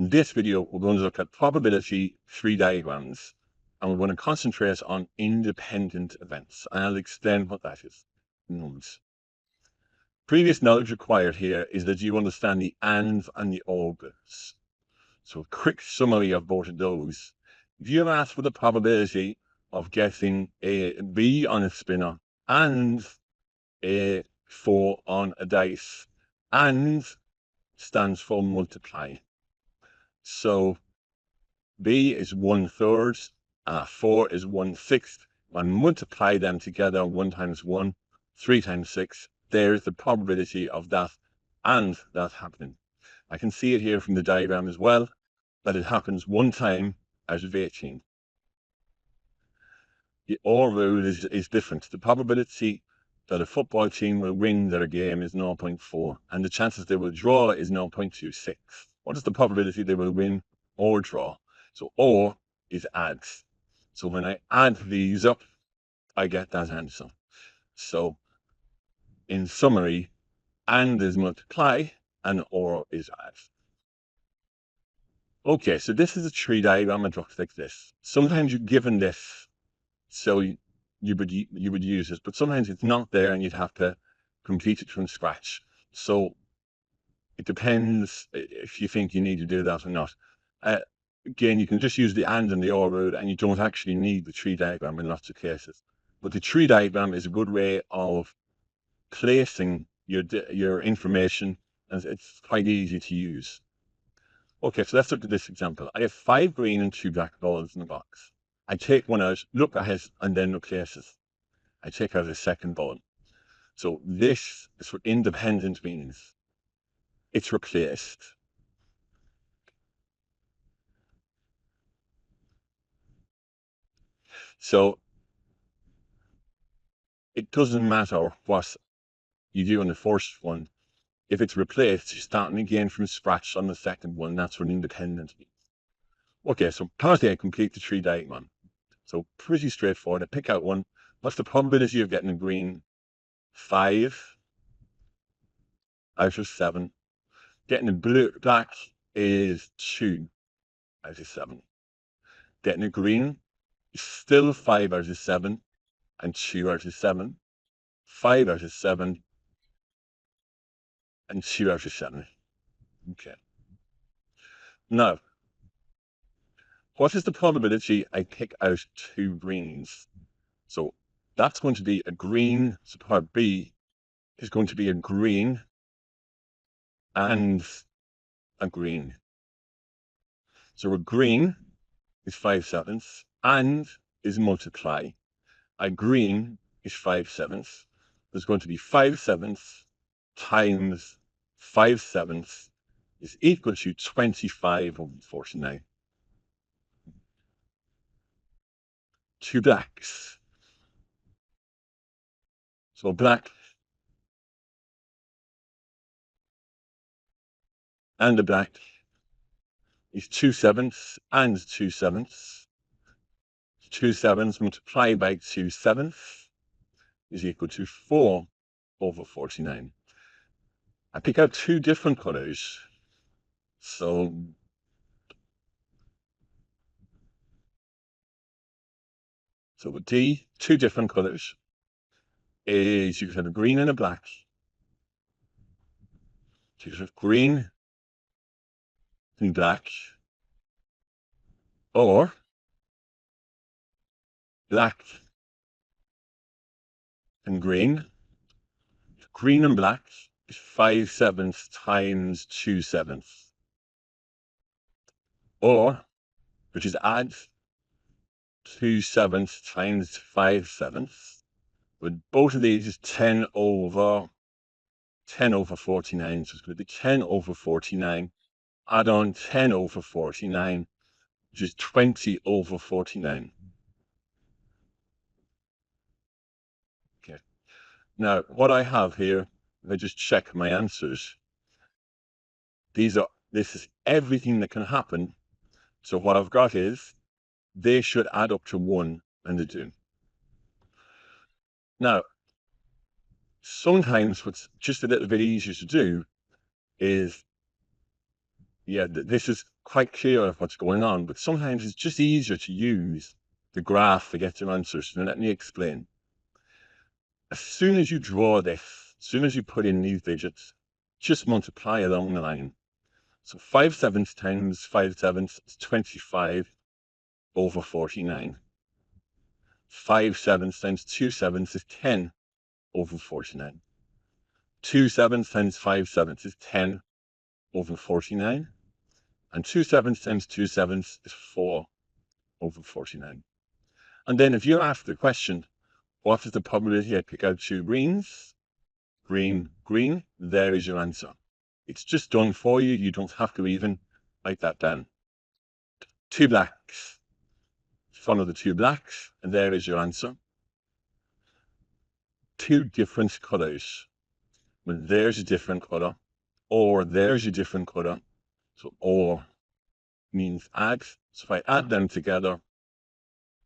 In this video, we're going to look at probability tree diagrams, and we're going to concentrate on independent events. And I'll explain what that is in moments. Previous knowledge required here is that you understand the ands and the or bits. So a quick summary of both of those. If you ever asked for the probability of getting a B on a spinner and a 4 on a dice, and stands for multiply. So B is 1/3, 4 is 1/6. I multiply them together, 1 times 1, 3 times 6. There's the probability of that and that happening. I can see it here from the diagram as well, that it happens one time out of 18. The OR rule is different. The probability that a football team will win their game is 0.4, and the chances they will draw is 0.26. What is the probability they will win or draw? So OR is adds. So when I add these up, I get that answer. So in summary, AND is multiply and OR is add. Okay, so this is a tree diagram that looks like this. Sometimes you're given this, so you would use this, but sometimes it's not there and you'd have to complete it from scratch. So it depends if you think you need to do that or not. Again, you can just use the AND and the OR rule, and you don't actually need the tree diagram in lots of cases. But the tree diagram is a good way of placing your information, and it's quite easy to use. Okay, so let's look at this example. I have 5 green and 2 black balls in the box. I take one out, look at it, and then replace it. I take out a second ball. So this is what independent means. It's replaced. So it doesn't matter what you do on the first one. If it's replaced, you're starting again from scratch on the second one. That's what independent means. Okay, so partly I complete the tree diagram. So pretty straightforward. I pick out one. What's the probability of getting a green? 5 out of 7. Getting a black is 2 out of 7. Getting a green is still 5 out of 7 and 2 out of 7. 5 out of 7 and 2 out of 7. Okay. Now, what is the probability I pick out 2 greens? So that's going to be a green. So part B is going to be a green and a green. So a green is 5/7 and is multiply. A green is 5/7. There's going to be 5/7 times 5/7 is equal to 25 over 49. 2 blacks. So black and a black is 2/7 and 2/7. 2/7 multiplied by 2/7 is equal to 4 over 49. I pick out 2 different colors. So with D, 2 different colors is you can have a green and a black. So you can have green and black, or black and green. Green and black is 5/7 times 2/7. Or, which is add 2/7 times 5/7. But both of these is 10 over 49. So it's going to be 10 over 49. Add on 10 over 49, which is 20 over 49. Okay. Now, what I have here, if I just check my answers, this is everything that can happen. So what I've got is they should add up to 1, and they do. Now, sometimes what's just a little bit easier to do is, this is quite clear of what's going on, but sometimes it's just easier to use the graph to get your answers. So let me explain. As soon as you draw this, as soon as you put in these digits, just multiply along the line. So 5/7 times 5/7 is 25 over 49. 5/7 times 2/7 is 10 over 49. 2/7 times 5/7 is 10 over 49. And 2/7 times 2/7 is 4 over 49. And then if you're asked the question, what is the probability I pick out 2 greens? Green, green, there is your answer. It's just done for you. You don't have to even write that down. 2 blacks. Follow the 2 blacks, and there is your answer. 2 different colors. Well, there's a different color, or there's a different color. So or means add. So if I add them together,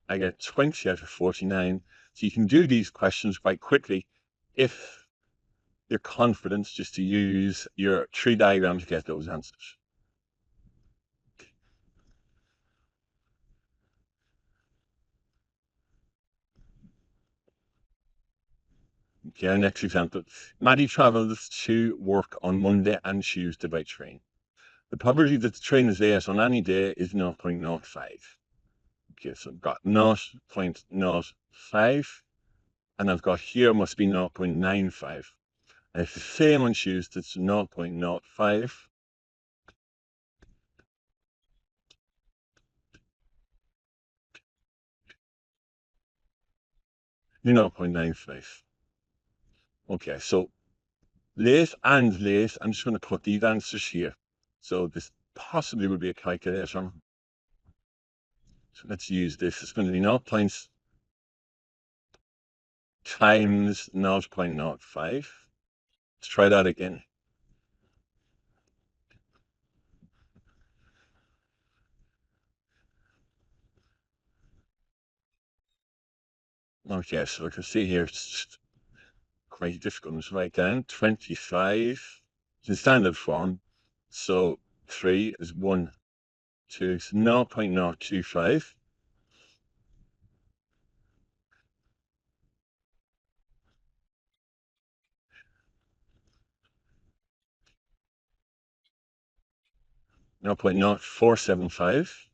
I get 20 out of 49. So you can do these questions quite quickly if you're confident just to use your tree diagram to get those answers. Okay, our next example. Maddie travels to work on Monday and Tuesday by train. The probability that the train is late on any day is 0.05. Okay, so I've got 0.05, and I've got here must be 0.95. And it's the same on Tuesday, it's 0.05. 0.95. Okay, so late and late, I'm just going to put these answers here. So this possibly would be a calculator. So let's use this. It's going to be 0 times 0.05. Let's try that again. Okay, so I can see here it's just quite difficult to write down. 25 is in standard form. So 3 is 1, 2, so 0.025. No 0.0475.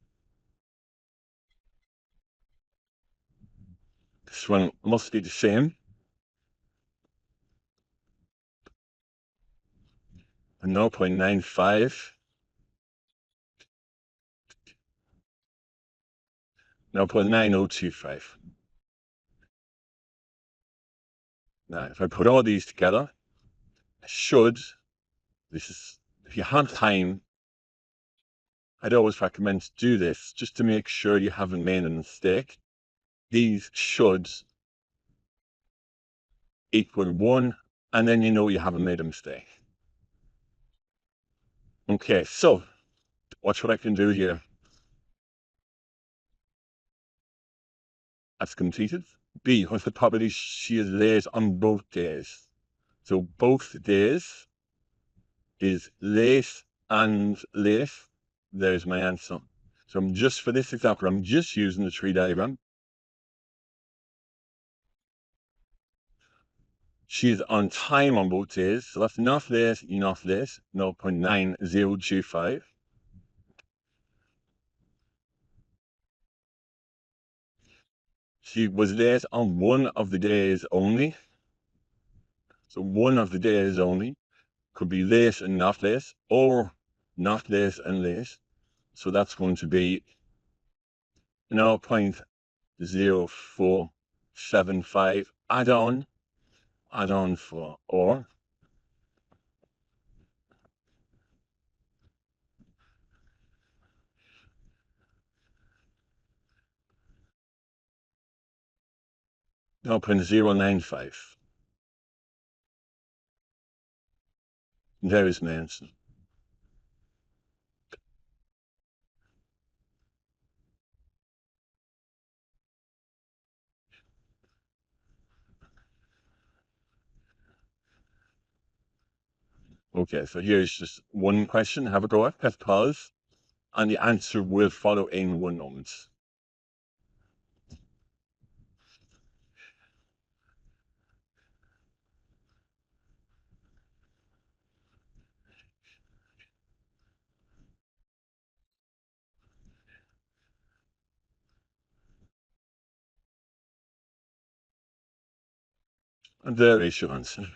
This one must be the same. And 0.95. 0.9025. Now, if I put all these together, I should, if you have time, I'd always recommend to do this just to make sure you haven't made a mistake. These should equal 1, and then you know you haven't made a mistake. Okay, so watch what I can do here. That's completed. B, what's the probability she is late on both days? So both days is late and late. There's my answer. So I'm just, for this example, I'm just using the tree diagram. She is on time on both days. So that's not late, not late, 0.9025. She was late on one of the days only. So one of the days only could be late and not late, or not late and late. So that's going to be 0.0475 add on for or. No, 0.095. There is my answer. Okay, so here's just one question. Have a go at. Press pause. and the answer will follow in one moment. And there is your answer.